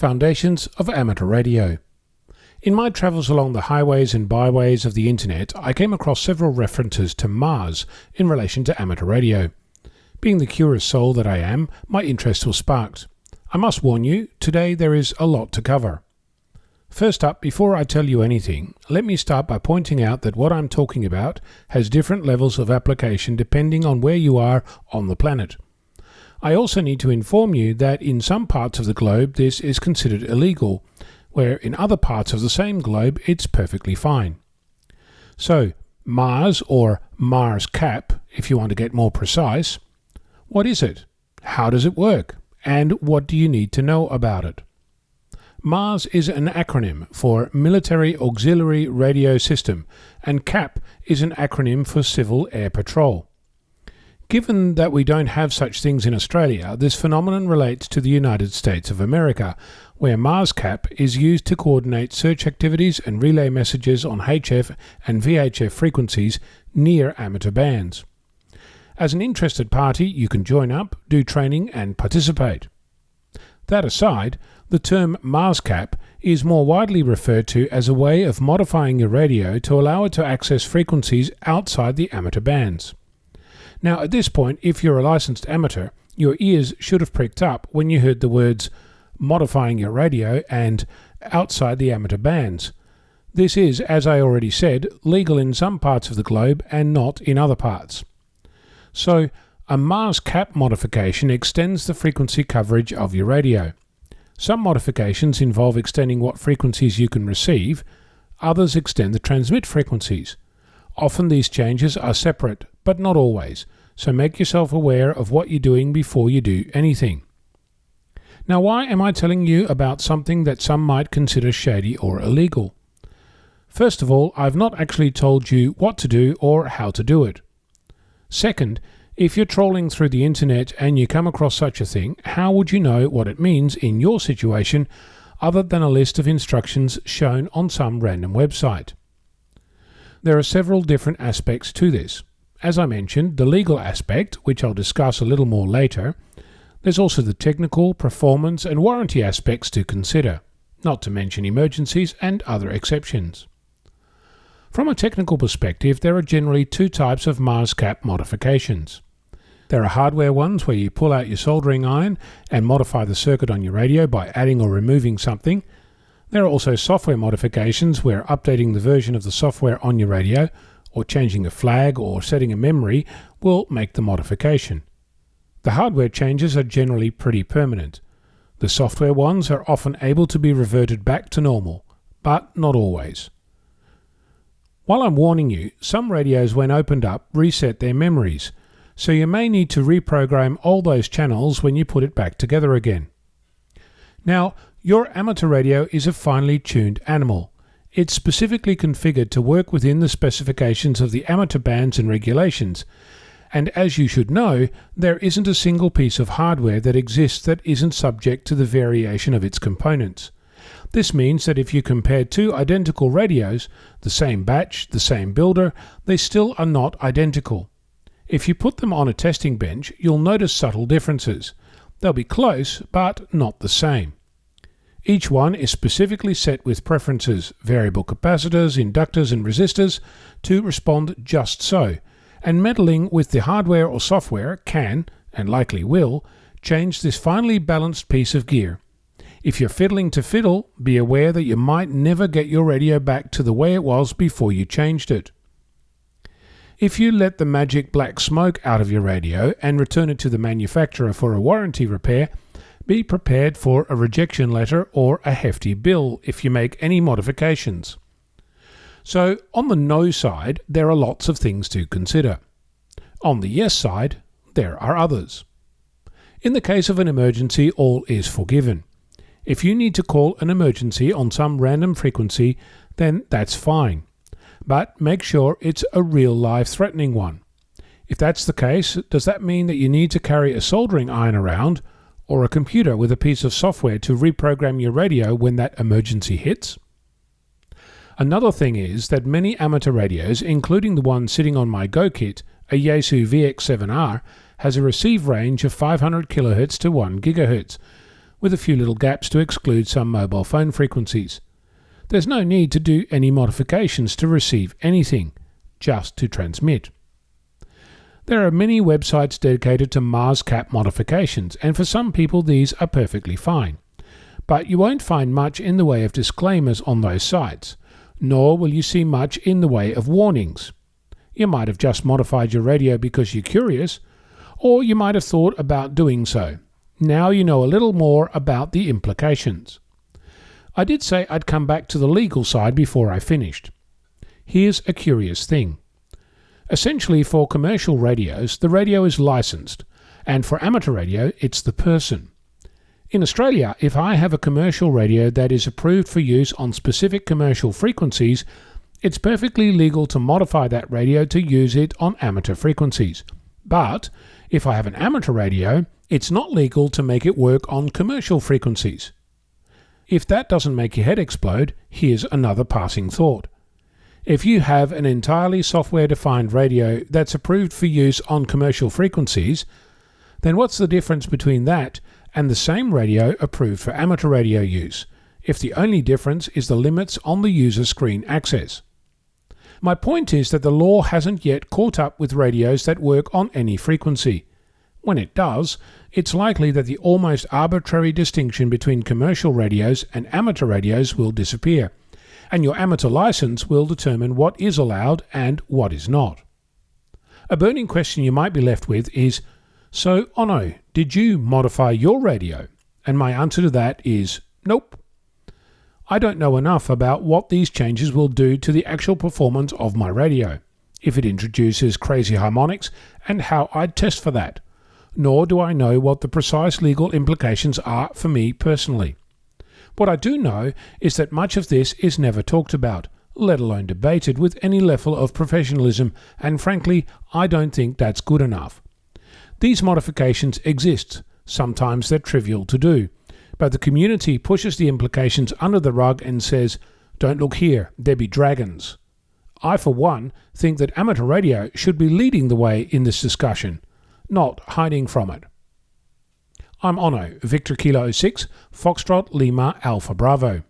Foundations of Amateur Radio. In my travels along the highways and byways of the internet, I came across several references to Mars in relation to amateur radio. Being the curious soul that I am, my interest was sparked. I must warn you, today there is a lot to cover. First up, before I tell you anything, let me start by pointing out that what I'm talking about has different levels of application depending on where you are on the planet. I also need to inform you that in some parts of the globe this is considered illegal, where in other parts of the same globe it's perfectly fine. So, Mars, or Mars Cap, if you want to get more precise, what is it? How does it work? And what do you need to know about it? MARS is an acronym for Military Auxiliary Radio System, and CAP is an acronym for Civil Air Patrol. Given that we don't have such things in Australia, this phenomenon relates to the United States of America, where MARS CAP is used to coordinate search activities and relay messages on HF and VHF frequencies near amateur bands. As an interested party, you can join up, do training and participate. That aside, the term MARS CAP is more widely referred to as a way of modifying your radio to allow it to access frequencies outside the amateur bands. Now, at this point, if you're a licensed amateur, your ears should have pricked up when you heard the words modifying your radio and outside the amateur bands. This is, as I already said, legal in some parts of the globe and not in other parts. So, a MARS CAP modification extends the frequency coverage of your radio. Some modifications involve extending what frequencies you can receive, others extend the transmit frequencies. Often these changes are separate, but not always, so make yourself aware of what you're doing before you do anything. Now, why am I telling you about something that some might consider shady or illegal? First of all, I've not actually told you what to do or how to do it. Second, if you're trolling through the internet and you come across such a thing, how would you know what it means in your situation other than a list of instructions shown on some random website? There are several different aspects to this. As I mentioned, the legal aspect, which I'll discuss a little more later. There's also the technical, performance and warranty aspects to consider, not to mention emergencies and other exceptions. From a technical perspective, there are generally two types of MARS CAP modifications. There are hardware ones where you pull out your soldering iron and modify the circuit on your radio by adding or removing something. There are also software modifications where updating the version of the software on your radio, or changing a flag or setting a memory will make the modification. The hardware changes are generally pretty permanent. The software ones are often able to be reverted back to normal, but not always. While I'm warning you, some radios when opened up reset their memories, so you may need to reprogram all those channels when you put it back together again. Now, your amateur radio is a finely tuned animal. It's specifically configured to work within the specifications of the amateur bands and regulations, and as you should know, there isn't a single piece of hardware that exists that isn't subject to the variation of its components. This means that if you compare two identical radios, the same batch, the same builder, they still are not identical. If you put them on a testing bench, you'll notice subtle differences. They'll be close, but not the same. Each one is specifically set with preferences, variable capacitors, inductors and resistors to respond just so, and meddling with the hardware or software can, and likely will, change this finely balanced piece of gear. If you're fiddling to fiddle, be aware that you might never get your radio back to the way it was before you changed it. If you let the magic black smoke out of your radio and return it to the manufacturer for a warranty repair, be prepared for a rejection letter or a hefty bill if you make any modifications. So, on the no side, there are lots of things to consider. On the yes side, there are others. In the case of an emergency, all is forgiven. If you need to call an emergency on some random frequency, then that's fine. But make sure it's a real life-threatening one. If that's the case, does that mean that you need to carry a soldering iron around, or a computer with a piece of software to reprogram your radio when that emergency hits? Another thing is that many amateur radios, including the one sitting on my Go kit, a Yaesu VX7R, has a receive range of 500 kHz to 1 GHz, with a few little gaps to exclude some mobile phone frequencies. There's no need to do any modifications to receive anything, just to transmit. There are many websites dedicated to Mars cap modifications, and for some people these are perfectly fine. But you won't find much in the way of disclaimers on those sites, nor will you see much in the way of warnings. You might have just modified your radio because you're curious, or you might have thought about doing so. Now you know a little more about the implications. I did say I'd come back to the legal side before I finished. Here's a curious thing. Essentially, for commercial radios, the radio is licensed, and for amateur radio, it's the person. In Australia, if I have a commercial radio that is approved for use on specific commercial frequencies, it's perfectly legal to modify that radio to use it on amateur frequencies. But if I have an amateur radio, it's not legal to make it work on commercial frequencies. If that doesn't make your head explode, here's another passing thought. If you have an entirely software-defined radio that's approved for use on commercial frequencies, then what's the difference between that and the same radio approved for amateur radio use, if the only difference is the limits on the user screen access? My point is that the law hasn't yet caught up with radios that work on any frequency. When it does, it's likely that the almost arbitrary distinction between commercial radios and amateur radios will disappear, and your amateur license will determine what is allowed and what is not. A burning question you might be left with is, so Onno, did you modify your radio? And my answer to that is nope. I don't know enough about what these changes will do to the actual performance of my radio, if it introduces crazy harmonics, and how I'd test for that. Nor do I know what the precise legal implications are for me personally. What I do know is that much of this is never talked about, let alone debated with any level of professionalism, and frankly, I don't think that's good enough. These modifications exist. Sometimes they're trivial to do, but the community pushes the implications under the rug and says, don't look here, there be dragons. I, for one, think that amateur radio should be leading the way in this discussion, not hiding from it. I'm Onno, Victor Kilo 06, Foxtrot Lima Alpha Bravo.